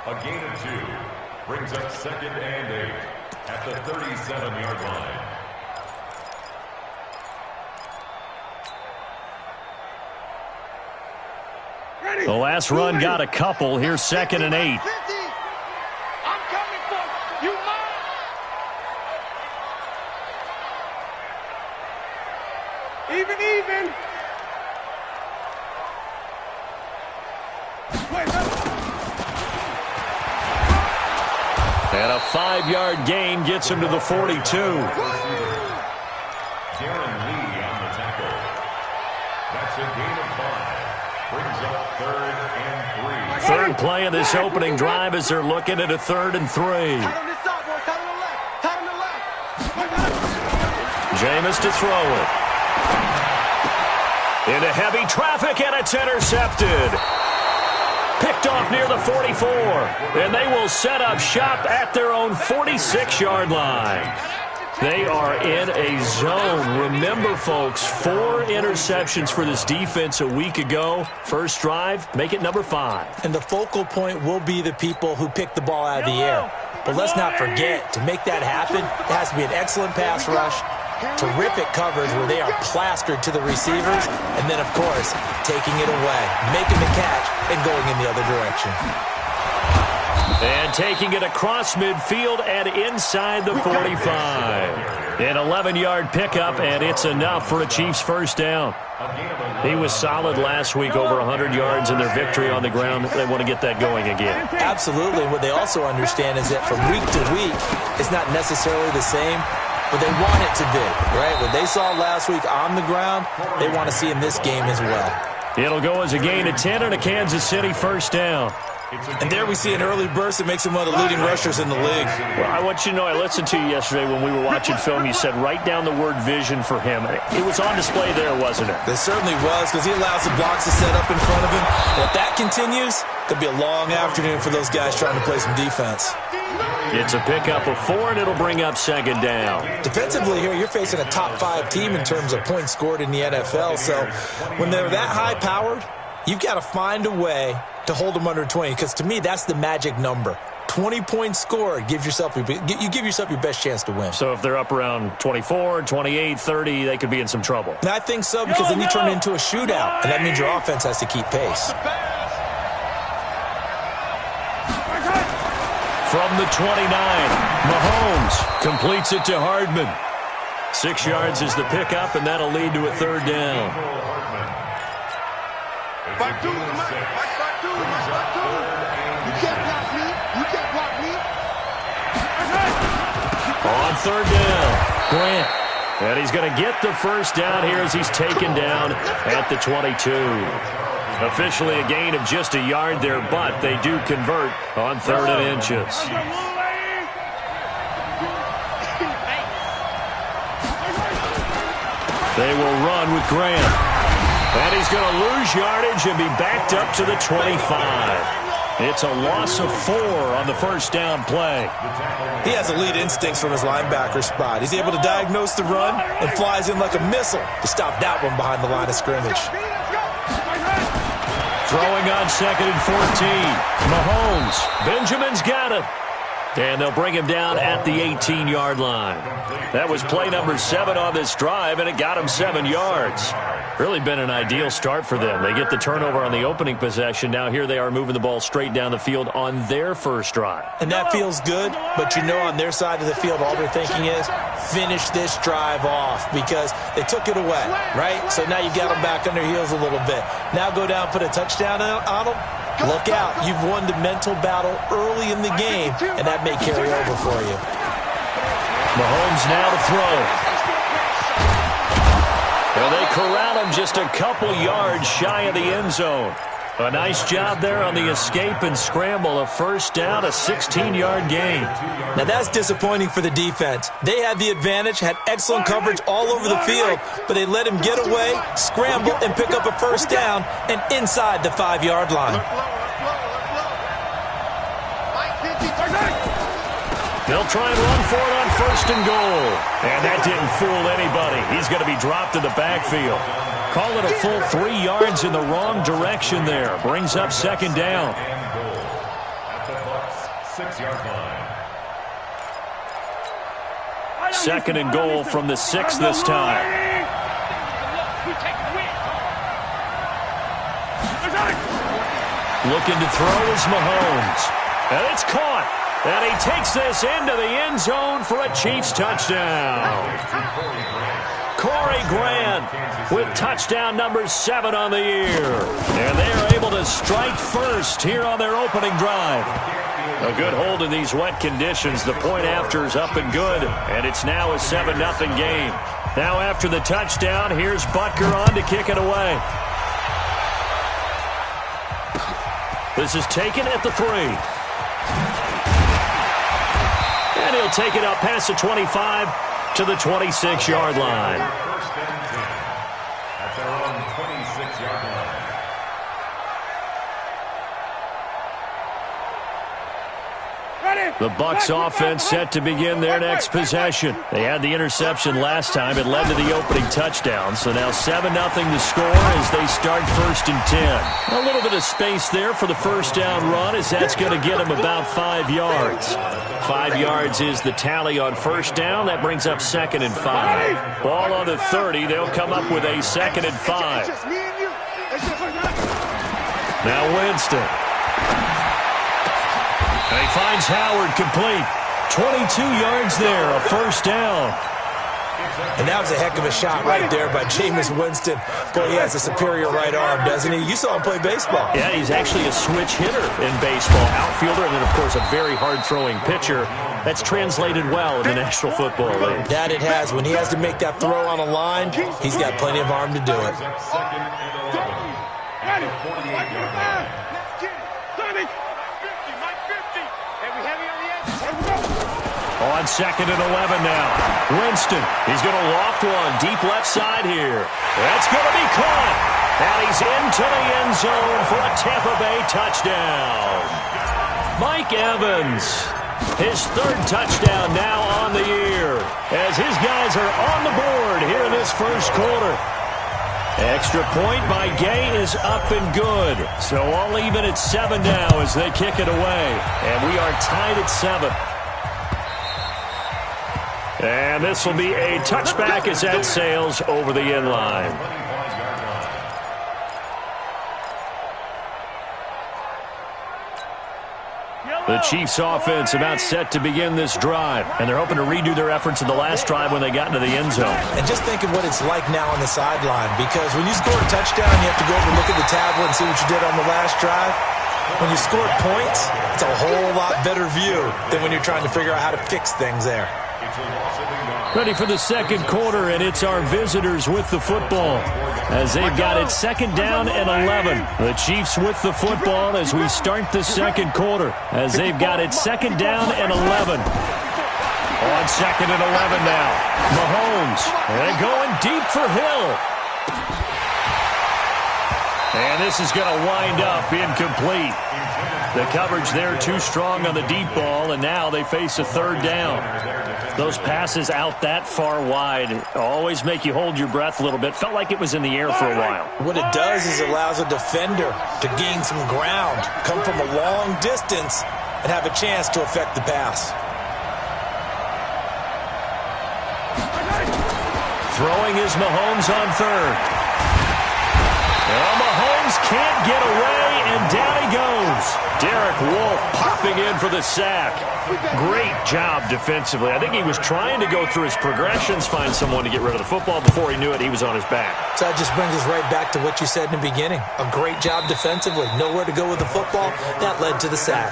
A gain of 2 brings up 2nd and 8 at the 37-yard line. The last run got a couple. Here's 2nd and 8. I'm coming for you. Even. And a 5-yard gain gets him to the 42. Darren Lee on the tackle. That's a gain of 5. Brings up 3rd and 3. Third play of this opening drive as they're looking at a 3rd and 3. Jameis to throw it. Into heavy traffic, and it's intercepted. Picked off near the 44, and they will set up shop at their own 46-yard line. They are in a zone. Remember, folks, 4 interceptions for this defense a week ago. First drive, make it number 5. And the focal point will be the people who pick the ball out of the air. But let's not forget, to make that happen, it has to be an excellent pass rush, terrific coverage where they are plastered to the receivers, and then, of course, taking it away, making the catch, and going in the other direction. And taking it across midfield and inside the 45. An 11-yard pickup, and it's enough for a Chiefs first down. He was solid last week, over 100 yards in their victory on the ground. They want to get that going again. Absolutely. What they also understand is that from week to week, it's not necessarily the same, but they want it to be, right? What they saw last week on the ground, they want to see in this game as well. It'll go as a gain of 10 and a Kansas City first down. And there we see an early burst that makes him one of the leading rushers in the league. Well, I want you to know, I listened to you yesterday when we were watching film. You said write down the word vision for him. It was on display there, wasn't it? It certainly was, because he allows the blocks to set up in front of him. And if that continues, it'll be a long afternoon for those guys trying to play some defense. It's a pickup of 4, and it'll bring up 2nd down. Defensively here, you're facing a top 5 team in terms of points scored in the NFL. So when they're that high-powered, you've got to find a way to hold them under 20, because to me, that's the magic number. 20 points scored, you give yourself your best chance to win. So if they're up around 24, 28, 30, they could be in some trouble. And I think so, because then you turn it into a shootout, and that means your offense has to keep pace. From the 29, Mahomes completes it to Hardman. 6 yards is the pickup, and that'll lead to a 3rd down. Back to him, You can't block me. On 3rd down, Grant. And he's going to get the first down here as he's taken down at the 22. Officially a gain of just a yard there, but they do convert on 3rd and inches. They will run with Grant. And he's going to lose yardage and be backed up to the 25. It's a loss of 4 on the first down play. He has elite instincts from his linebacker spot. He's able to diagnose the run and flies in like a missile to stop that one behind the line of scrimmage. Throwing on 2nd and 14. Mahomes. Benjamin's got it. And they'll bring him down at the 18-yard line. That was play number 7 on this drive, and it got him 7 yards. Really been an ideal start for them. They get the turnover on the opening possession. Now here they are moving the ball straight down the field on their first drive. And that feels good, but you know on their side of the field all they're thinking is finish this drive off because they took it away, right? So now you got them back on their heels a little bit. Now go down, put a touchdown on them. Look out. You've won the mental battle early in the game, and that may carry over for you. Mahomes now to throw. Well, they corral him just a couple yards shy of the end zone. A nice job there on the escape and scramble. A first down, a 16-yard gain. Now that's disappointing for the defense. They had the advantage, had excellent coverage all over the field, but they let him get away, scramble, and pick up a first down and inside the 5-yard line. They'll try and run for it on 1st and goal. And that didn't fool anybody. He's going to be dropped in the backfield. Call it a full 3 yards in the wrong direction there. Brings up 2nd down. the Bucs' 6-yard line. Second and goal from the 6 this time. Looking to throw is Mahomes. And it's caught. And he takes this into the end zone for a Chiefs touchdown. Corey Grant with touchdown number 7 on the year. And they are able to strike first here on their opening drive. A good hold in these wet conditions. The point after is up and good. And it's now a 7-0 game. Now after the touchdown, here's Butker on to kick it away. This is taken at the 3. And he'll take it up past the 25 to the 26-yard line. First and 10 at their own 26-yard line. The Bucs offense set to begin their next possession. They had the interception last time. It led to the opening touchdown. So now 7-0 to score as they start first and 10. A little bit of space there for the first down run as that's going to get them about 5 yards. 5 yards is the tally on first down. That brings up 2nd and 5. Ball on the 30. They'll come up with a 2nd and 5. Now Winston. And he finds Howard complete. 22 yards there, a first down. And that was a heck of a shot right there by Jameis Winston. Boy, he has a superior right arm, doesn't he? You saw him play baseball. Yeah, he's actually a switch hitter in baseball. Outfielder and then, of course, a very hard-throwing pitcher. That's translated well in the National Football League. That it has. When he has to make that throw on a line, he's got plenty of arm to do it. Second and 11 at the 48-yard line. On 2nd and 11 now. Winston, he's going to loft one deep left side here. That's going to be caught. And he's into the end zone for a Tampa Bay touchdown. Mike Evans, his 3rd touchdown now on the year as his guys are on the board here in this first quarter. Extra point by Gay is up and good. So all even at 7 now as they kick it away. And we are tied at 7. And this will be a touchback as that sails over the end line. The Chiefs offense about set to begin this drive. And they're hoping to redo their efforts in the last drive when they got into the end zone. And just think of what it's like now on the sideline. Because when you score a touchdown, you have to go over and look at the tablet and see what you did on the last drive. When you score points, it's a whole lot better view than when you're trying to figure out how to fix things there. Ready for the second quarter, and it's our visitors with the football as they've got it 2nd down and 11. The Chiefs with the football as we start the second quarter as they've got it 2nd down and 11. On 2nd and 11 now. Mahomes, and going deep for Hill. And this is going to wind up incomplete. The coverage there too strong on the deep ball, and now they face a 3rd down. Those passes out that far wide always make you hold your breath a little bit. Felt like it was in the air for a while. What it does is it allows a defender to gain some ground, come from a long distance, and have a chance to affect the pass. Throwing is Mahomes on 3rd. Well, Mahomes can't get away, and down he goes. Derek Wolfe popping in for the sack. Great job defensively. I think he was trying to go through his progressions, find someone to get rid of the football. Before he knew it, he was on his back. So that just brings us right back to what you said in the beginning. A great job defensively. Nowhere to go with the football. That led to the sack.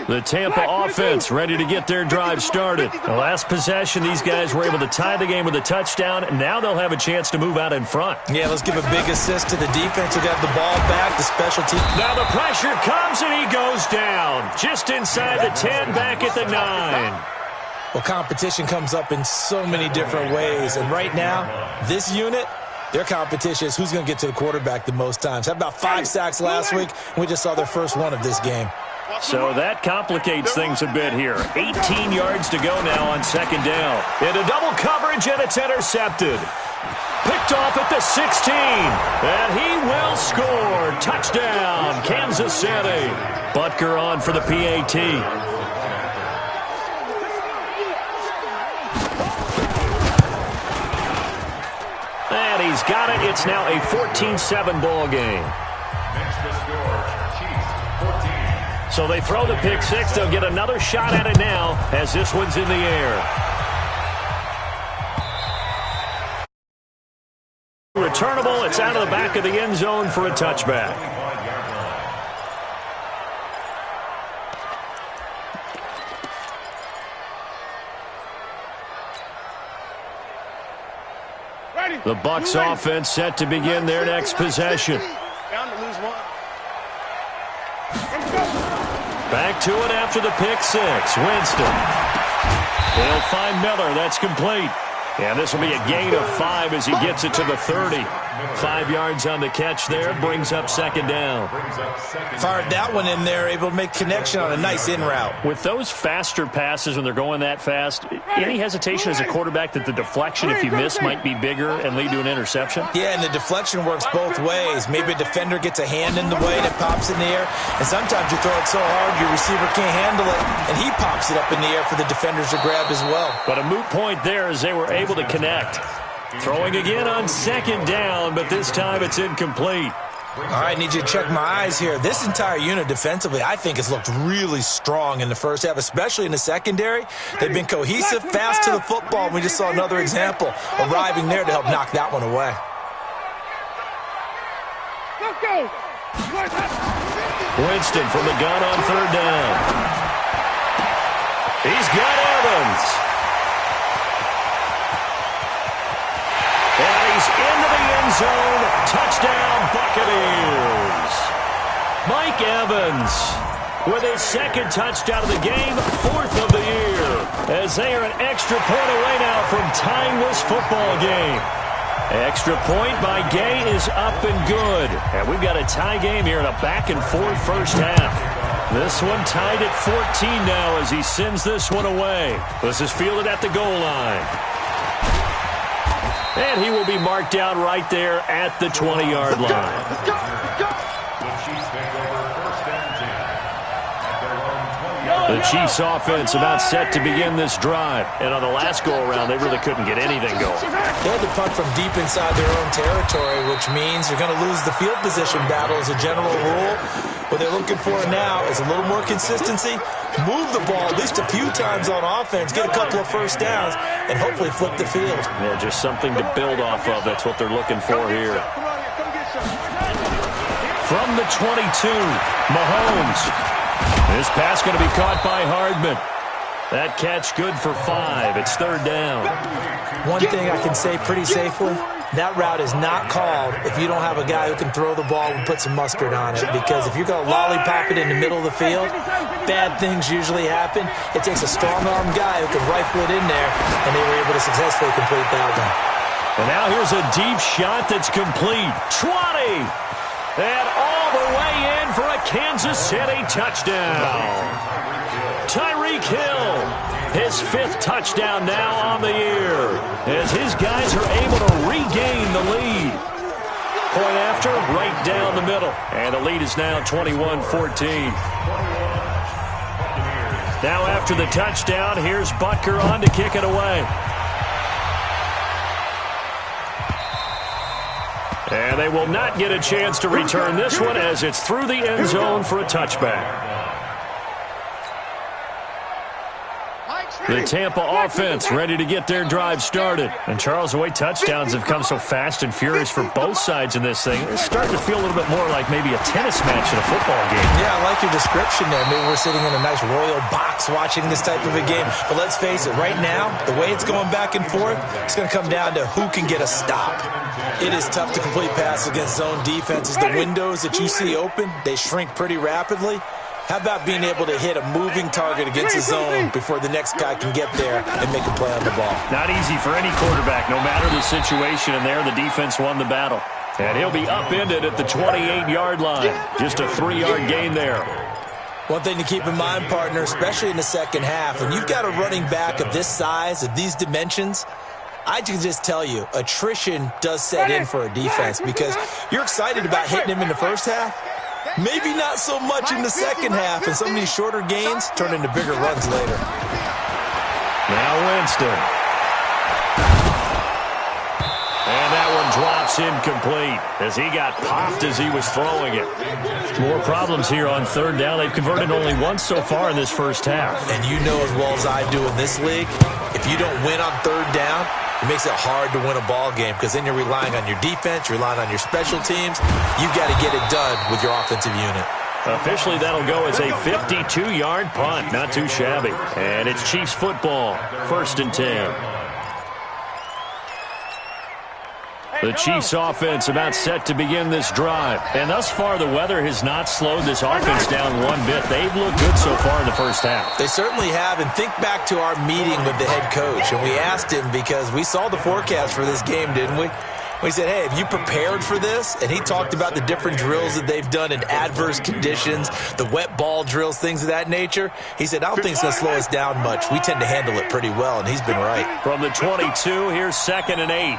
The Tampa offense ready to get their drive started. The last possession, these guys were able to tie the game with a touchdown, and now they'll have a chance to move out in front. Yeah, let's give a big assist to the defense who got the ball back, the special team. Now the pressure comes, and he goes down. Just inside the 10, back at the 9. Well, competition comes up in so many different ways, and right now, this unit, their competition is who's going to get to the quarterback the most times. Had about 5 sacks last week, and we just saw their first one of this game. So that complicates things a bit here. 18 yards to go now on 2nd down. Into double coverage, and it's intercepted. Picked off at the 16. And he will score. Touchdown, Kansas City. Butker on for the PAT. And he's got it. It's now a 14-7 ball game. So they throw the pick six. They'll get another shot at it now as this one's in the air. Returnable. It's out of the back of the end zone for a touchback. The Bucs offense set to begin their next possession. Back to it after the pick six. Winston. He'll find Miller. That's complete. And this will be a gain of 5 as he gets it to the 30. 5 yards on the catch there. Brings up second down. Fired that one in there, able to make connection on a nice in route. With those faster passes when they're going that fast, any hesitation as a quarterback that the deflection, if you miss, might be bigger and lead to an interception? Yeah, and the deflection works both ways. Maybe a defender gets a hand in the way and it pops in the air. And sometimes you throw it so hard your receiver can't handle it, and he pops it up in the air for the defenders to grab as well. But a moot point there as they were able to connect. Throwing again on second down, but this time it's incomplete. All right, I need you to check my eyes here. This entire unit defensively, I think, has looked really strong in the first half, especially in the secondary. They've been cohesive, fast to the football. We just saw another example arriving there to help knock that one away. Let's go. Winston from the gun on third down. He's got Evans. And he's into the end zone. Touchdown, Buccaneers. Mike Evans with his second touchdown of the game, 4th of the year, as they are an extra point away now from tying this football game. Extra point by Gay is up and good. And we've got a tie game here in a back-and-forth first half. This one tied at 14 now as he sends this one away. This is fielded at the goal line. And he will be marked down right there at the 20-yard line. The Chiefs offense about set to begin this drive. And on the last go-around, they really couldn't get anything going. They had to punt from deep inside their own territory, which means you're going to lose the field position battle as a general rule. What they're looking for now is a little more consistency, move the ball at least a few times on offense, get a couple of first downs, and hopefully flip the field. Yeah, just something to build off of. That's what they're looking for here. From the 22, Mahomes. This pass going to be caught by Hardman. That catch good for 5. It's third down. One thing I can say pretty safely, that route is not called if you don't have a guy who can throw the ball and put some mustard on it. Because if you're going to lollipop it in the middle of the field, bad things usually happen. It takes a strong-arm guy who can rifle it in there, and they were able to successfully complete that one. And now here's a deep shot that's complete. 20! And all the way in for a Kansas City touchdown. Tyreek Hill, his 5th touchdown now on the year, as his guys are able to regain the lead. Point after, right down the middle. And the lead is now 21-14. Now after the touchdown, here's Butker on to kick it away. And they will not get a chance to return this one as it's through the end zone for a touchback. The Tampa offense ready to get their drive started. And Charles, the way touchdowns have come so fast and furious for both sides in this thing, it's starting to feel a little bit more like maybe a tennis match in a football game. Yeah, I like your description there. Maybe we're sitting in a nice royal box watching this type of a game. But let's face it, right now, the way it's going back and forth, it's going to come down to who can get a stop. It is tough to complete passes against zone defenses. The windows that you see open, they shrink pretty rapidly. How about being able to hit a moving target against a zone before the next guy can get there and make a play on the ball? Not easy for any quarterback, no matter the situation. And there, the defense won the battle. And he'll be upended at the 28-yard line. Just a 3-yard gain there. One thing to keep in mind, partner, especially in the second half, when you've got a running back of this size, of these dimensions, I can just tell you, attrition does set in for a defense because you're excited about hitting him in the first half. Maybe not so much in the second half, and some of these shorter gains turn into bigger runs later. Now Winston. And that one drops incomplete as he got popped as he was throwing it. More problems here on third down. They've converted only once so far in this first half. And you know as well as I do in this league, if you don't win on third down, it makes it hard to win a ball game because then you're relying on your defense, you're relying on your special teams. You've got to get it done with your offensive unit. Officially, that'll go as a 52-yard punt. Not too shabby. And it's Chiefs football, 1st and 10. The Chiefs offense about set to begin this drive. And thus far, the weather has not slowed this offense down one bit. They've looked good so far in the first half. They certainly have. And think back to our meeting with the head coach. And we asked him because we saw the forecast for this game, didn't we? We said, hey, have you prepared for this? And he talked about the different drills that they've done in adverse conditions, the wet ball drills, things of that nature. He said, I don't think it's going to slow us down much. We tend to handle it pretty well, and he's been right. From the 22, here's 2nd and 8.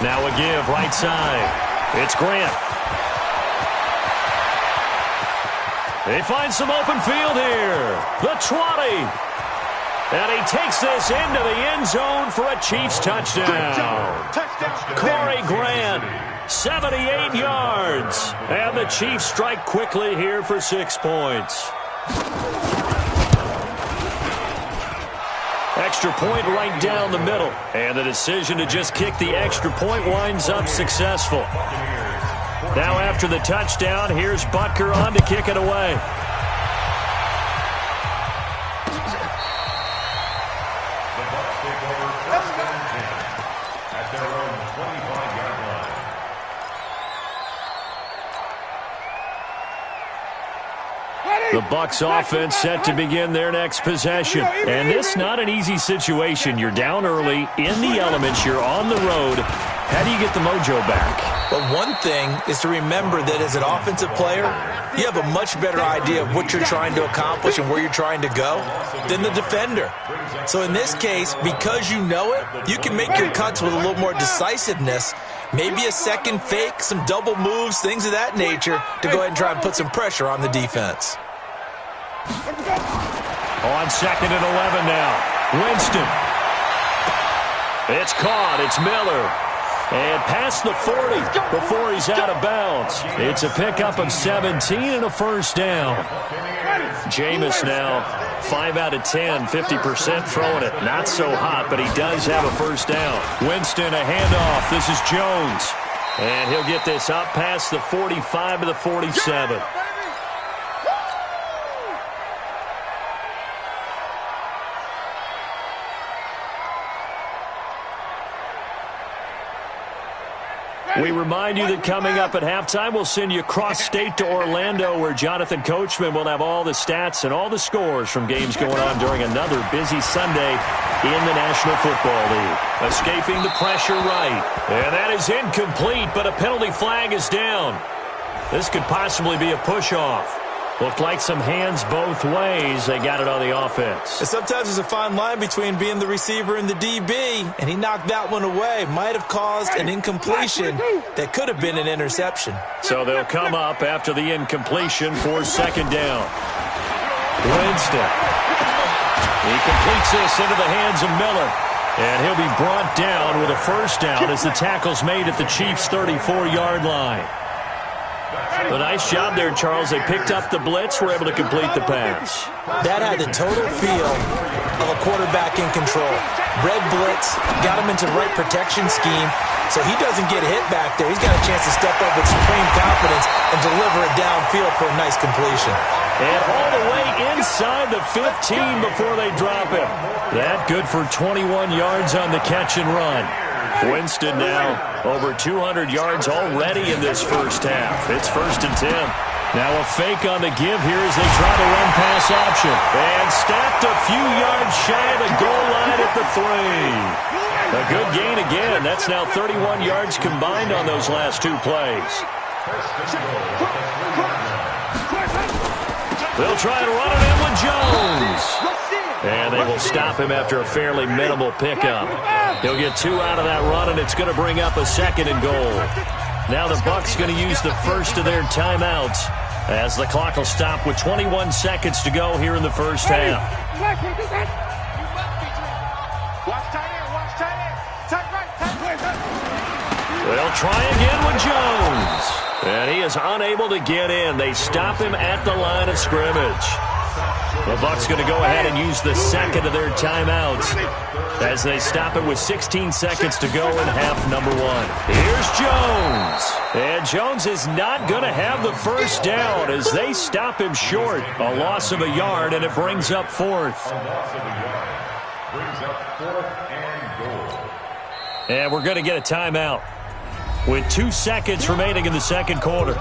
Now a give right side. It's Grant. They find some open field here. The 20. And he takes this into the end zone for a Chiefs touchdown. Corey Grant, 78 yards. And the Chiefs strike quickly here for 6 points. Extra point right down the middle. And the decision to just kick the extra point winds up successful. Now after the touchdown, here's Butker on to kick it away. The Bucs take over 1st and 10 at their own 25-yard line. The Bucs offense set to begin their next possession. And this not an easy situation. You're down early, in the elements, you're on the road. How do you get the mojo back? Well, one thing is to remember that as an offensive player, you have a much better idea of what you're trying to accomplish and where you're trying to go than the defender. So in this case, because you know it, you can make your cuts with a little more decisiveness, maybe a second fake, some double moves, things of that nature, to go ahead and try and put some pressure on the defense. On 2nd and 11 now. Winston. It's caught. It's Miller. And past the 40 before he's out of bounds. It's a pickup of 17 and a first down. Jameis now 5 out of 10, 50% throwing it. Not so hot, but he does have a first down. Winston, a handoff. This is Jones. And he'll get this up past the 45 to the 47. We remind you that coming up at halftime, we'll send you cross-state to Orlando, where Jonathan Coachman will have all the stats and all the scores from games going on during another busy Sunday in the National Football League. Escaping the pressure right. And that is incomplete, but a penalty flag is down. This could possibly be a push-off. Looked like some hands both ways. They got it on the offense. And sometimes there's a fine line between being the receiver and the DB, and he knocked that one away. Might have caused an incompletion that could have been an interception. So they'll come up after the incompletion for 2nd down. Winston. He completes this into the hands of Miller. And he'll be brought down with a first down as the tackle's made at the Chiefs' 34-yard line. A nice job there, Charles. They picked up the blitz, were able to complete the pass. That had the total feel of a quarterback in control. Red blitz, got him into the right protection scheme, so he doesn't get hit back there. He's got a chance to step up with supreme confidence and deliver it downfield for a nice completion. And all the way inside the 15 before they drop him. That good for 21 yards on the catch and run. Winston now over 200 yards already in this first half. It's 1st and 10. Now a fake on the give here as they try to run pass option. And stacked a few yards shy of the goal line at the 3. A good gain again. That's now 31 yards combined on those last 2 plays. They'll try to run it in with Jones. And they will stop him after a fairly minimal pickup. He'll get 2 out of that run, and it's going to bring up a 2nd and goal. Now the Bucs going to use the first of their timeouts as the clock will stop with 21 seconds to go here in the first half. They'll try again with Jones. And he is unable to get in. They stop him at the line of scrimmage. The Bucs going to go ahead and use the second of their timeouts as they stop it with 16 seconds to go in half number 1. Here's Jones. And Jones is not going to have the first down as they stop him short. A loss of a yard, and it brings up 4th. A loss of a yard. Brings up 4th and goal. And we're going to get a timeout with 2 seconds remaining in the second quarter.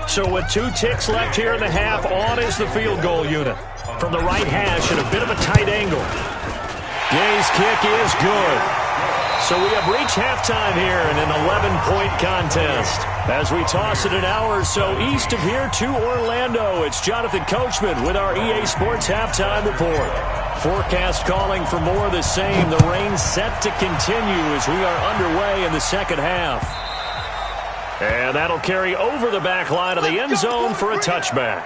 So with 2 ticks left here in the half, on is the field goal unit. From the right hash at a bit of a tight angle. Gay's kick is good. So we have reached halftime here in an 11-point contest. As we toss it an hour or so east of here to Orlando, it's Jonathan Coachman with our EA Sports Halftime Report. Forecast calling for more of the same. The rain set to continue as we are underway in the second half. And that'll carry over the back line of the end zone for a touchback.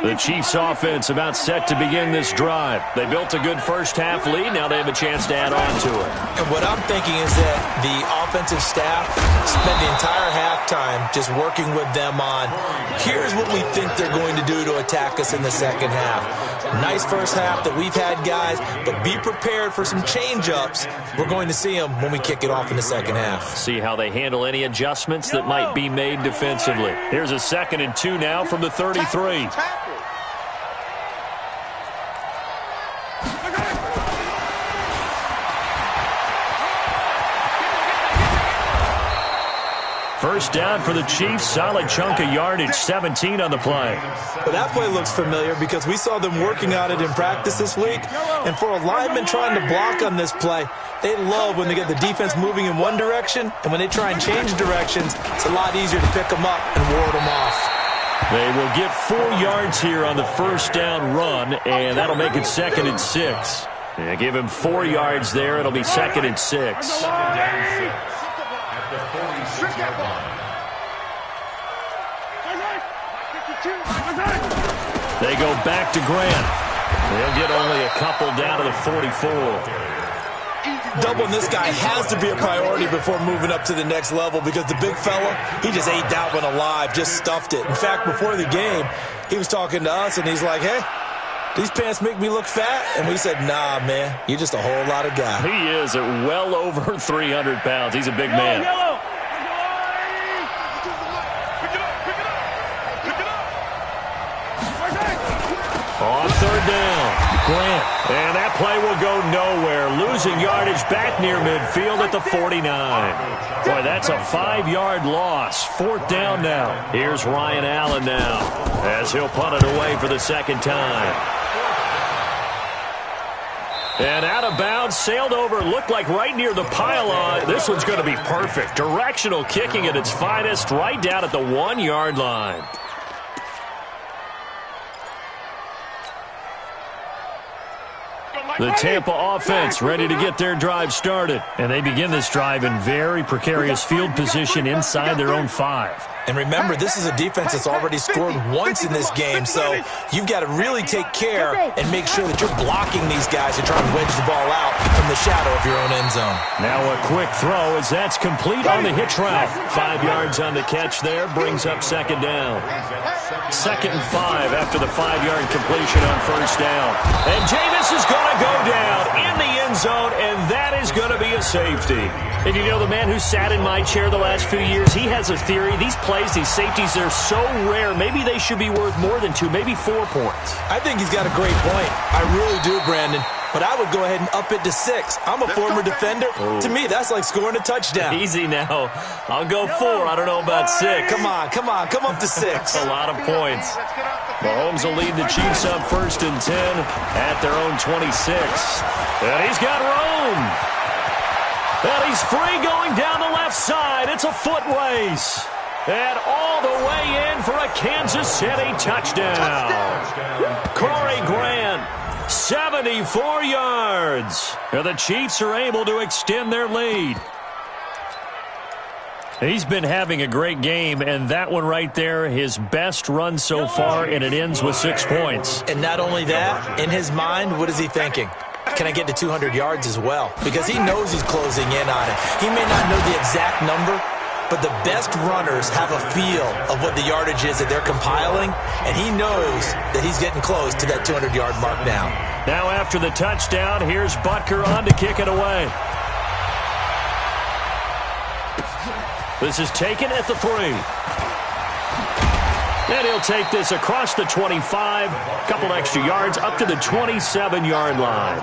The Chiefs offense about set to begin this drive. They built a good first half lead. Now they have a chance to add on to it. And what I'm thinking is that the offensive staff spent the entire halftime just working with them on, here's what we think they're going to do to attack us in the second half. Nice first half that we've had, guys, but be prepared for some change-ups. We're going to see them when we kick it off in the second half. See how they handle any adjustments that might be made defensively. Here's a 2nd and 2 now from the 33. First down for the Chiefs. Solid chunk of yardage, 17 on the play. But that play looks familiar because we saw them working on it in practice this week. And for a lineman trying to block on this play, they love when they get the defense moving in one direction. And when they try and change directions, it's a lot easier to pick them up and ward them off. They will get 4 yards here on the first down run, and that'll make it 2nd and 6. Yeah, give him 4 yards there. It'll be 2nd and 6. The 46-yard line. They go back to Grant. They'll get only a couple down to the 44. Doubling this guy has to be a priority before moving up to the next level because the big fella, he just ate that one alive, just stuffed it. In fact, before the game, he was talking to us, and he's like, hey, these pants make me look fat? And we said, nah, man, you're just a whole lot of guy. He is at well over 300 pounds. He's a big man. On 3rd down, Grant. And that play will go nowhere. Losing yardage back near midfield at the 49. Boy, that's a 5-yard loss. 4th down now. Here's Ryan Allen now as he'll punt it away for the 2nd time. And out of bounds, sailed over, looked like right near the pylon. This one's going to be perfect. Directional kicking at its finest, right down at the 1-yard line. The Tampa offense ready to get their drive started. And they begin this drive in very precarious field position inside their own 5. And remember, this is a defense that's already scored once in this game, so you've got to really take care and make sure that you're blocking these guys and trying to wedge the ball out from the shadow of your own end zone. Now a quick throw as that's complete on the hitch route. 5 yards on the catch there, brings up 2nd down. 2nd and 5 after the 5-yard completion on 1st down. And Jameis is going to go down in the end zone, and that is going to be a safety. And you know, the man who sat in my chair the last few years, he has a theory. These plays, these safeties, they're so rare. Maybe they should be worth more than 2, maybe 4 points. I think he's got a great point. I really do, Brandon. But I would go ahead and up it to 6. I'm a former defender. To me, that's like scoring a touchdown. Easy now. I'll go 4. I don't know about 6. Come on. Come up to 6. A lot of points. Mahomes will lead the Chiefs up 1st and 10 at their own 26. And he's got room. And he's free going down the left side. It's a foot race. And all the way in for a Kansas City touchdown. Corey Grant, 74 yards. And the Chiefs are able to extend their lead. He's been having a great game, and that one right there, his best run so far, and it ends with 6 points. And not only that, in his mind, what is he thinking? Can I get to 200 yards as well? Because he knows he's closing in on it. He may not know the exact number, but the best runners have a feel of what the yardage is that they're compiling, and he knows that he's getting close to that 200-yard mark now. Now after the touchdown, here's Butker on to kick it away. This is taken at the 3. And he'll take this across the 25, a couple extra yards, up to the 27-yard line.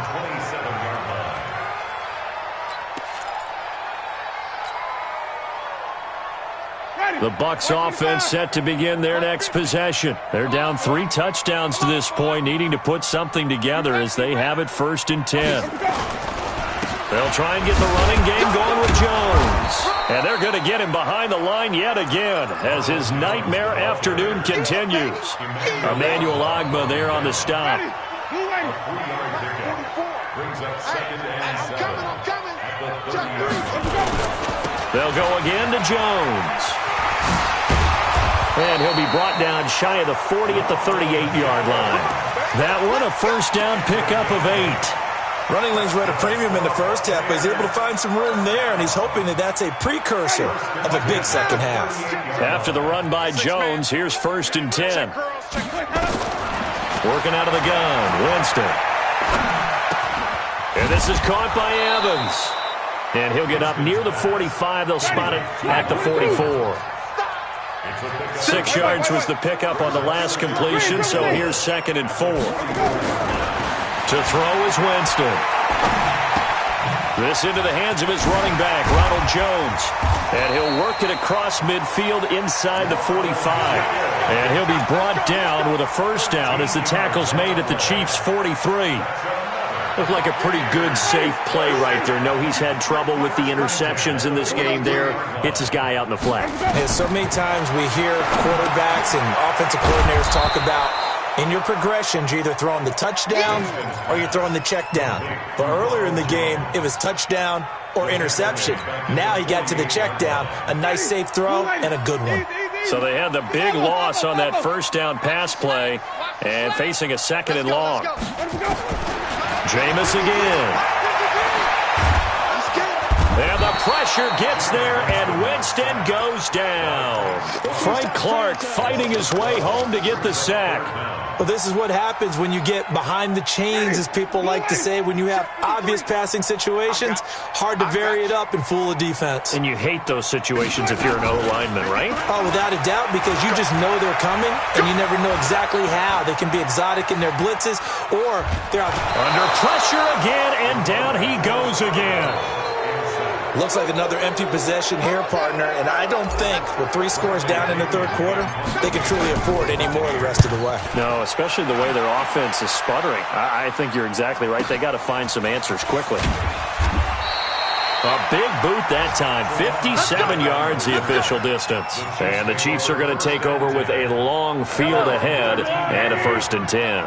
The Bucs offense set to begin their next possession. They're down 3 touchdowns to this point, needing to put something together as they have it 1st and 10. They'll try and get the running game going with Jones. And they're going to get him behind the line yet again as his nightmare afternoon continues. Emmanuel Ogbah there on the stop. They'll go again to Jones. And he'll be brought down shy of the 40 at the 38-yard line. That one a first down pickup of 8. Running lanes were at a premium in the first half, but he's able to find some room there, and he's hoping that that's a precursor of a big second half. After the run by Jones, here's 1st and 10. Working out of the gun, Winston. And this is caught by Evans. And he'll get up near the 45. They'll spot it at the 44. 6 yards was the pickup on the last completion, so here's 2nd and 4. To throw is Winston. This into the hands of his running back, Ronald Jones. And he'll work it across midfield inside the 45. And he'll be brought down with a first down as the tackle's made at the Chiefs' 43. Looked like a pretty good, safe play right there. No, he's had trouble with the interceptions in this game there. Hits his guy out in the flat. And so many times we hear quarterbacks and offensive coordinators talk about in your progressions, you're either throwing the touchdown or you're throwing the check down. But earlier in the game, it was touchdown or interception. Now he got to the check down, a nice safe throw, and a good one. So they had the big loss on that first down pass play and facing a 2nd and long. Jameis again. And the pressure gets there, and Winston goes down. Frank Clark fighting his way home to get the sack. Well, this is what happens when you get behind the chains, as people like to say. When you have obvious passing situations, hard to vary it up and fool a defense. And you hate those situations if you're an O-lineman, right? Oh, without a doubt, because you just know they're coming, and you never know exactly how. They can be exotic in their blitzes, or they're out. Under pressure again, and down he goes again. Looks like another empty possession here, partner, and I don't think with 3 scores down in the 3rd quarter, they can truly afford any more the rest of the way. No, especially the way their offense is sputtering. I think you're exactly right. They got to find some answers quickly. A big boot that time, 57 yards the official distance. And the Chiefs are going to take over with a long field ahead and a 1st and 10.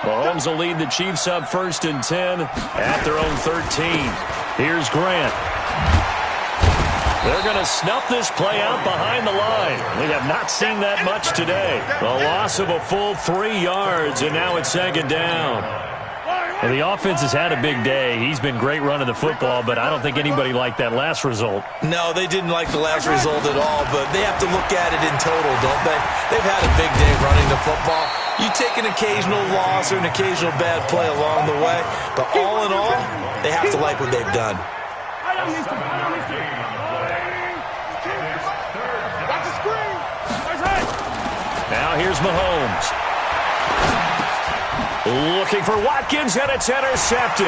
Mahomes will lead the Chiefs up 1st and 10 at their own 13. Here's Grant. They're going to snuff this play out behind the line. We have not seen that much today. The loss of a full 3 yards, and now it's 2nd down. Well, the offense has had a big day. He's been great running the football, but I don't think anybody liked that last result. No, they didn't like the last result at all, but they have to look at it in total, don't they? They've had a big day running the football. You take an occasional loss or an occasional bad play along the way, but all in all, they have to like what they've done. Now here's Mahomes. Looking for Watkins, and it's intercepted.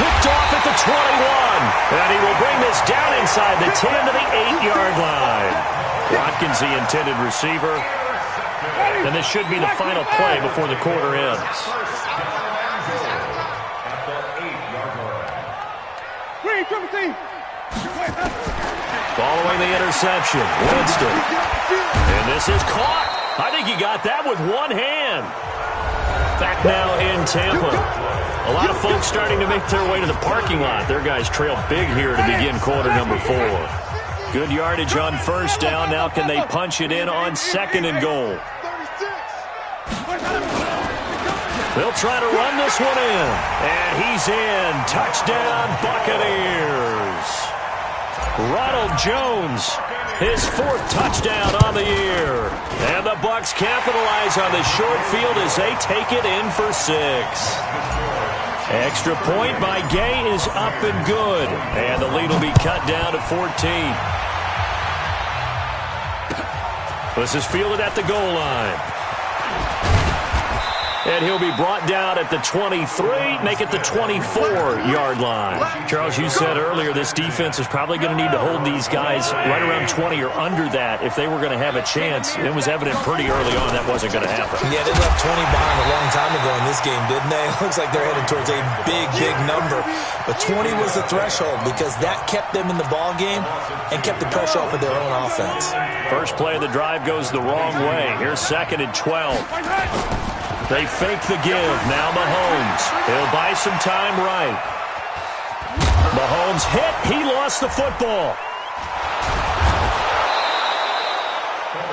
Picked off at the 21. And he will bring this down inside the 10 to the 8-yard line. Watkins, the intended receiver. And this should be the final play before the quarter ends. Following the interception, Winston. And this is caught. I think he got that with one hand. Back now in Tampa. A lot of folks starting to make their way to the parking lot. Their guys trail big here to begin quarter number 4. Good yardage on first down. Now can they punch it in on second and goal? They'll try to run this one in. And he's in. Touchdown, Buccaneers. Ronald Jones, his 4th touchdown on the year. And the Bucs capitalize on the short field as they take it in for 6. Extra point by Gay is up and good. And the lead will be cut down to 14. This is fielded at the goal line. And he'll be brought down at the 23, make it the 24-yard line. Charles, you said earlier this defense is probably going to need to hold these guys right around 20 or under that if they were going to have a chance. It was evident pretty early on that wasn't going to happen. Yeah, they left 20 behind a long time ago in this game, didn't they? It looks like they're headed towards a big, big number. But 20 was the threshold because that kept them in the ball game and kept the pressure off of their own offense. First play of the drive goes the wrong way. Here's 2nd and 12. They fake the give. Now Mahomes. He'll buy some time right. Mahomes hit. He lost the football.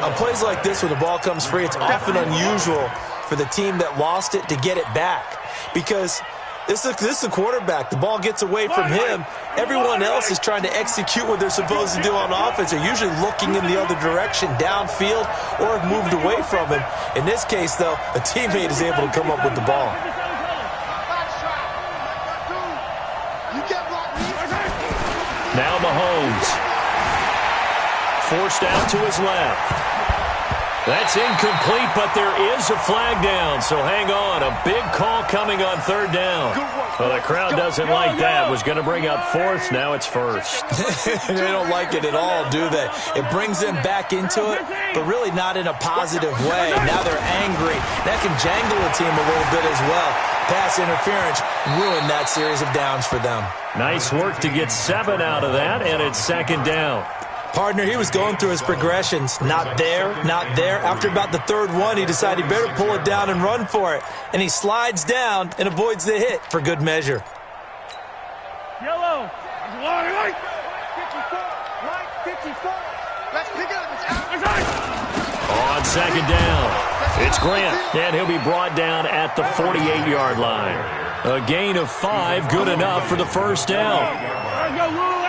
On plays like this where the ball comes free, it's often unusual for the team that lost it to get it back. Because this is the quarterback. The ball gets away from him. Everyone else is trying to execute what they're supposed to do on offense. They're usually looking in the other direction, downfield, or have moved away from him. In this case, though, a teammate is able to come up with the ball. Now Mahomes. Forced out to his left. That's incomplete, but there is a flag down, so hang on. A big call coming on 3rd down. Well, the crowd doesn't like that. Was going to bring up 4th, now it's 1st. They don't like it at all, do they? It brings them back into it, but really not in a positive way. Now they're angry. That can jangle a team a little bit as well. Pass interference ruined that series of downs for them. Nice work to get 7 out of that, and it's 2nd down. Partner, he was going through his progressions. Not there, not there. After about the 3rd one, he decided he better pull it down and run for it. And he slides down and avoids the hit for good measure. Yellow. Right 54. Let's pick it up. On 2nd down, it's Grant. And he'll be brought down at the 48-yard line. A gain of 5, good enough for the 1st down. Let's go, Lou,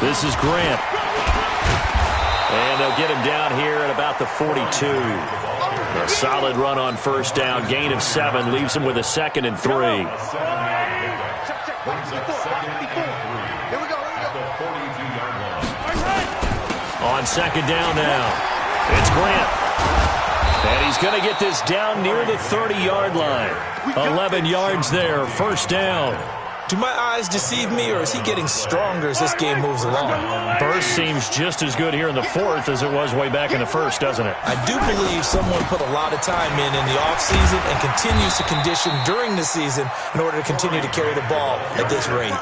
This is Grant. And they'll get him down here at about the 42. A solid run on 1st down. Gain of 7 leaves him with a 2nd and 3. On 2nd down now. It's Grant. And he's going to get this down near the 30-yard line. 11 yards there, 1st down. Do my eyes deceive me, or is he getting stronger as this game moves along? Burst seems just as good here in the 4th as it was way back in the 1st, doesn't it? I do believe someone put a lot of time in the offseason and continues to condition during the season in order to continue to carry the ball at this rate.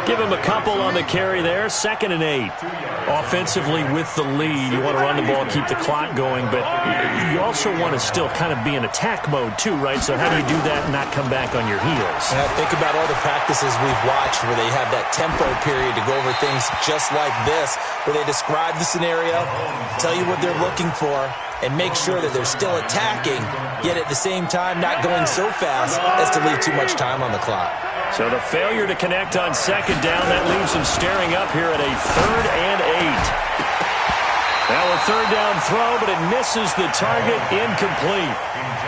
Give him a couple on the carry there. 2nd and 8. Offensively with the lead, you want to run the ball, keep the clock going, but you also want to still kind of be in attack mode too, right? So how do you do that and not come back on your heels? And I think about all the practices we've watched where they have that tempo period to go over things just like this, where they describe the scenario, tell you what they're looking for, and make sure that they're still attacking, yet at the same time not going so fast as to leave too much time on the clock. So the failure to connect on 2nd down, that leaves him staring up here at a 3rd and 8. Now a 3rd down throw, but it misses the target, incomplete.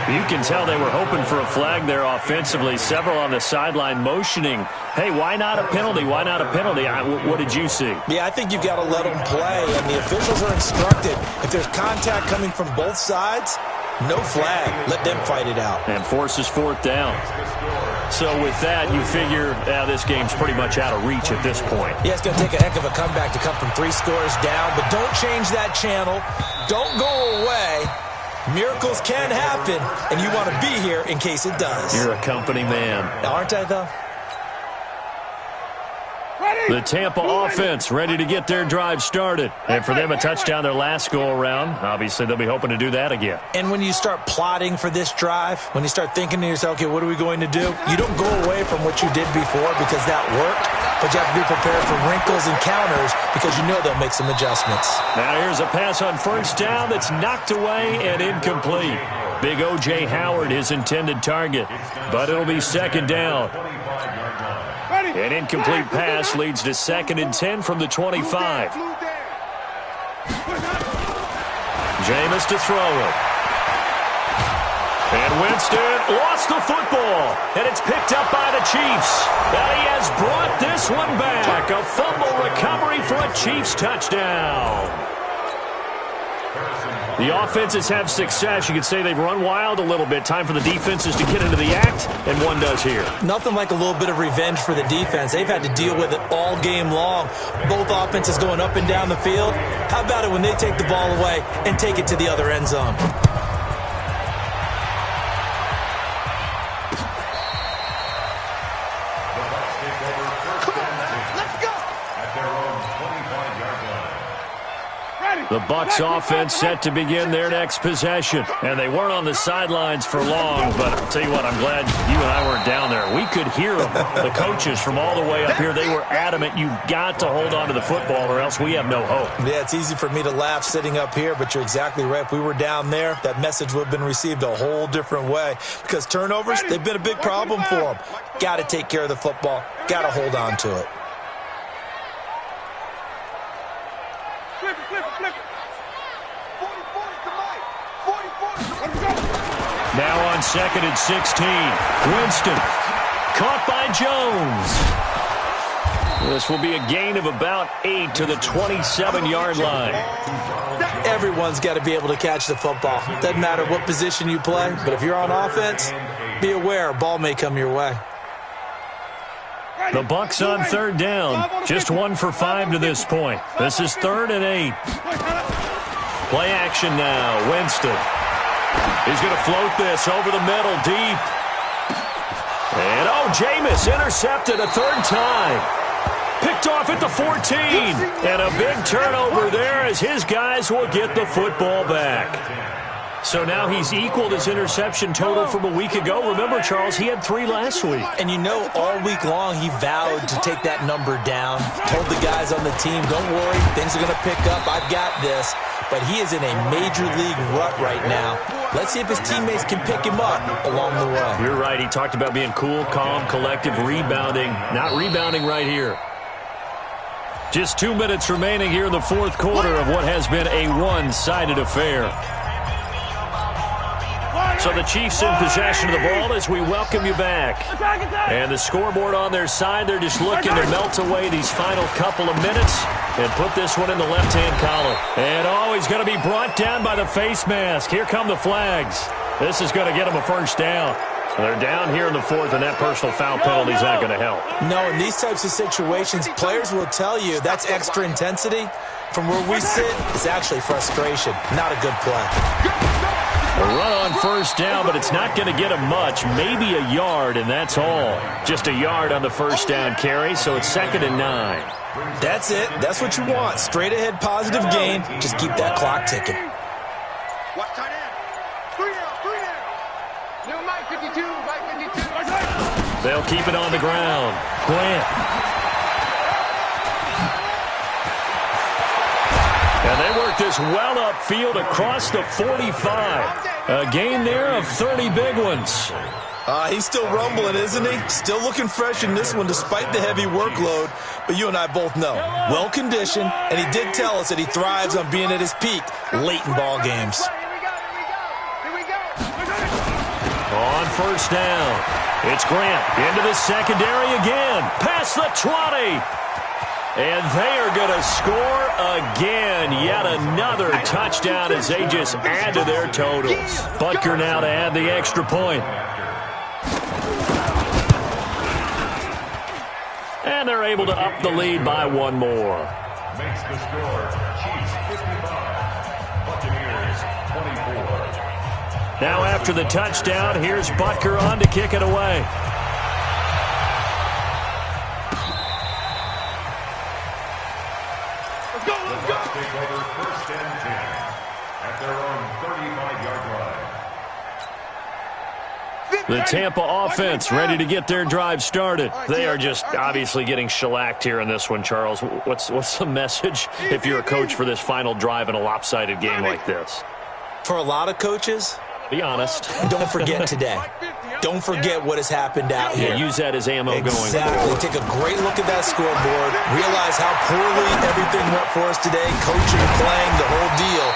You can tell they were hoping for a flag there offensively. Several on the sideline motioning, hey, why not a penalty? Why not a penalty? What did you see? Yeah, I think you've got to let them play, and the officials are instructed. If there's contact coming from both sides, no flag. Let them fight it out. And forces 4th down. So with that, you figure this game's pretty much out of reach at this point. Yeah, it's going to take a heck of a comeback to come from 3 scores down, but don't change that channel. Don't go away. Miracles can happen, and you want to be here in case it does. You're a company man. Aren't I, though? The Tampa offense ready to get their drive started. And for them, a touchdown their last go-around. Obviously, they'll be hoping to do that again. And when you start plotting for this drive, when you start thinking to yourself, okay, what are we going to do? You don't go away from what you did before because that worked, but you have to be prepared for wrinkles and counters because you know they'll make some adjustments. Now here's a pass on first down that's knocked away and incomplete. Big O.J. Howard, his intended target, but it'll be second down. An incomplete pass leads to 2nd and 10 from the 25. Jameis to throw it. And Winston lost the football. And it's picked up by the Chiefs. And he has brought this one back. A fumble recovery for a Chiefs touchdown. The offenses have success. You could say they've run wild a little bit. Time for the defenses to get into the act, and one does here. Nothing like a little bit of revenge for the defense. They've had to deal with it all game long. Both offenses going up and down the field. How about it when they take the ball away and take it to the other end zone? The Bucs offense set to begin their next possession. And they weren't on the sidelines for long, but I'll tell you what, I'm glad you and I weren't down there. We could hear them. The coaches from all the way up here, they were adamant, you've got to hold on to the football or else we have no hope. Yeah, it's easy for me to laugh sitting up here, but you're exactly right. If we were down there, that message would have been received a whole different way. Because turnovers, they've been a big problem for them. Got to take care of the football. Got to hold on to it. Now on 2nd and 16. Winston caught by Jones. This will be a gain of about 8 to the 27-yard line. Everyone's got to be able to catch the football. Doesn't matter what position you play, but if you're on offense, be aware a ball may come your way. The Bucs on 3rd down. Just 1 for 5 to this point. This is 3rd and 8. Play action now. Winston. He's going to float this over the middle deep. And, Jameis intercepted a 3rd time. Picked off at the 14. And a big turnover there as his guys will get the football back. So now he's equaled his interception total from a week ago. Remember, Charles, he had 3 last week. And you know, all week long he vowed to take that number down. Told the guys on the team, don't worry, things are going to pick up. I've got this. But he is in a major league rut right now. Let's see if his teammates can pick him up along the way. You're right. He talked about being cool, calm, collective, rebounding. Not rebounding right here. Just 2 minutes remaining here in the 4th quarter of what has been a one-sided affair. So the Chiefs in possession of the ball as we welcome you back. And the scoreboard on their side, they're just looking to melt away these final couple of minutes and put this one in the left-hand column. And he's going to be brought down by the face mask. Here come the flags. This is going to get them a 1st down. They're down here in the 4th, and that personal foul penalty is not going to help. No, in these types of situations, players will tell you that's extra intensity. From where we sit, it's actually frustration. Not a good play. A run on 1st down, but it's not going to get him much. Maybe a yard, and that's all. Just a yard on the 1st down carry, so it's 2nd and 9. That's it. That's what you want. Straight ahead positive gain. Just keep that clock ticking. Watch tight end. 3 down. New Mike 52. They'll keep it on the ground. Grant. And they work this well upfield across the 45. A gain there of 30 big ones. He's still rumbling, isn't he? Still looking fresh in this one despite the heavy workload. But you and I both know, well-conditioned, and he did tell us that he thrives on being at his peak late in ball games. On 1st down, it's Grant into the secondary again. Past the 20. And they are going to score again. Yet another touchdown as they just add to their totals. Butker now to add the extra point. And they're able to up the lead by 1 more. Makes the score Chiefs 55, Buccaneers 24. Now after the touchdown, here's Butker on to kick it away. The Bucs take over 1st and 10 at their own 35-yard line. The Tampa offense ready to get their drive started. They are just obviously getting shellacked here in this one, Charles. What's the message if you're a coach for this final drive in a lopsided game like this? For a lot of coaches, be honest. Don't forget today. Don't forget what has happened out here. Yeah, use that as ammo going forward. Exactly. Take a great look at that scoreboard. Realize how poorly everything went for us today. Coaching, playing, the whole deal.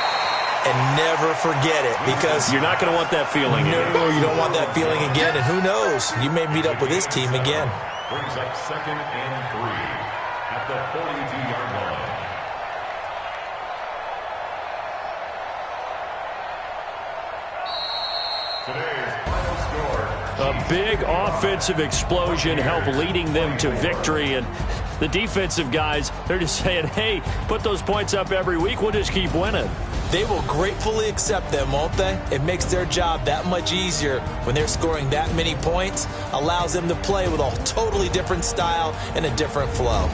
And never forget it, because you're not going to want that feeling again. No, you don't want that feeling again. And who knows? You may meet up with this team again. Brings up 2nd and 3 at the 42-yard line. Today's final score. A big offensive explosion helped leading them to victory. And the defensive guys, they're just saying, hey, put those points up every week. We'll just keep winning. They will gratefully accept them, won't they? It makes their job that much easier when they're scoring that many points. Allows them to play with a totally different style and a different flow.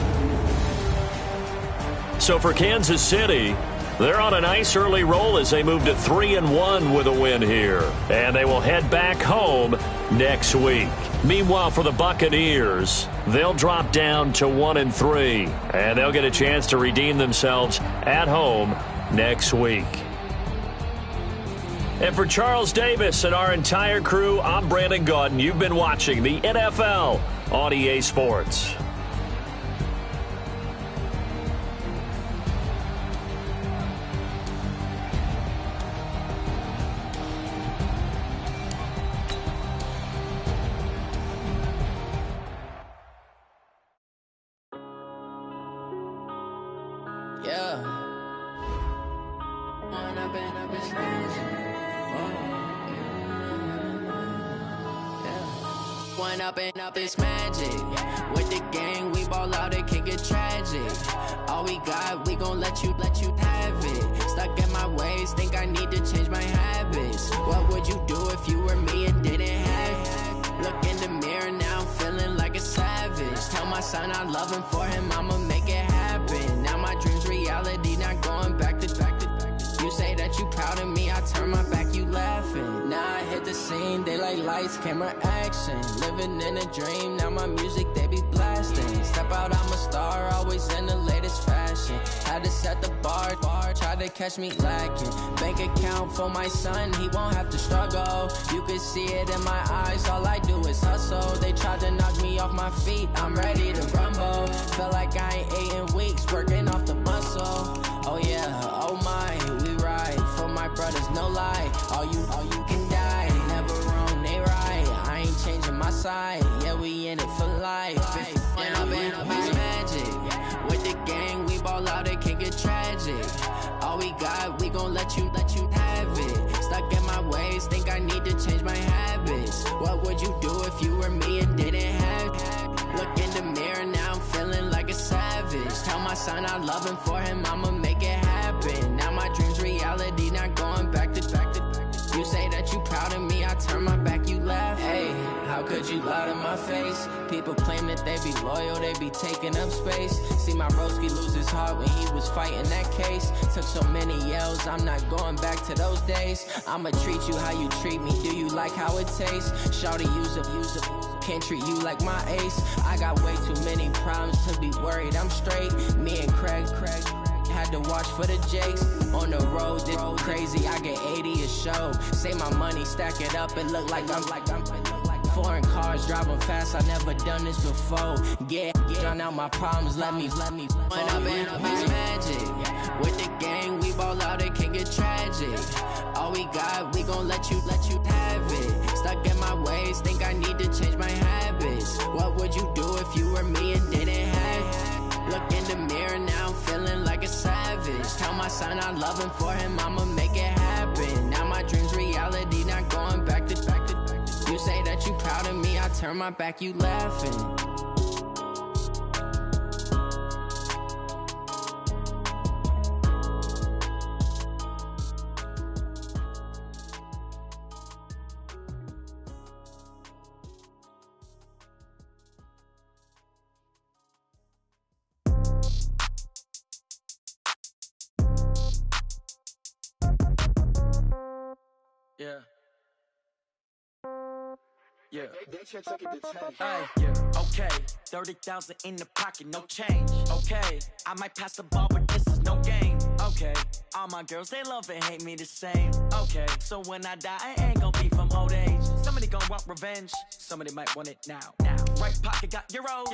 So for Kansas City, they're on a nice early roll as they move to 3-1 with a win here. And they will head back home next week. Meanwhile, for the Buccaneers, they'll drop down to 1-3. And they'll get a chance to redeem themselves at home next week. And for Charles Davis and our entire crew, I'm Brandon Gaudin. You've been watching the NFL on EA Sports. Up this magic with the gang, we ball out, it can get tragic. All we got, we gon' let you have it. Stuck in my ways, think I need to change my habits. What would you do if you were me and didn't have it? Look in the mirror now, I'm feeling like a savage. Tell my son I love him, for him I'ma make it happen. Now my dreams reality, not going back to. You say that you proud of me, I turn my back, you laughing. Now I hit the scene, they like lights, camera, action. Living in a dream, now my music, they be blasting. Step out, I'm a star, always in the latest fashion. Had to set the bar, tried to catch me lacking. Bank account for my son, he won't have to struggle. You can see it in my eyes, all I do is hustle. They tried to knock me off my feet, I'm ready to rumble. Felt like I ain't ate in weeks, working off the muscle. Oh yeah, oh my, we ride for my brothers, no lie. All you can die, never wrong, they right. I ain't changing my side, yeah, we in it for life. When I'm in this magic, with the gang, we ball out, it can get tragic. All we got, we gon' let you have it. Stuck in my ways, think I need to change my habits. What would you do if you were me and didn't have it? Look in the mirror, now I'm feeling like a savage. Tell my son I love him, for him I'ma make it happen. Now my dreams reality, not going back to. You say that you proud of me, I turn my back, you laugh. Hey, how could you lie to my face? People claim that they be loyal, they be taking up space. See my broski lose his heart when he was fighting that case. Took so many yells, I'm not going back to those days. I'ma treat you how you treat me, do you like how it tastes? Shawty, use up, can't treat you like my ace. I got way too many problems to be worried, I'm straight. Me and Craig had to watch for the Jakes. On the road, this crazy, I get 80 a show. Say my money, stack it up, it look like I'm foreign cars, driving fast, I never done this before. Yeah, drown out my problems, let me. When I'm in this magic, with the gang, we ball out, it can get tragic. All we got, we gon' let you have it. Stuck in my ways, think I need to change my habits. What would you do if you were me and didn't have it? Look in the mirror, now I'm feeling like a savage. Tell my son I love him, for him I'ma make it happen. Now my dreams reality, not going back to. You say that you proud of me, I turn my back, you laughing. Yeah. Yeah. They check it to 10. Hey, yeah. Okay. 30,000 in the pocket, no change. Okay. I might pass the ball, but this is no game. Okay. All my girls, they love and hate me the same. Okay. So when I die, I ain't gon' be from old age. Somebody gon' want revenge. Somebody might want it now. Right pocket got euros.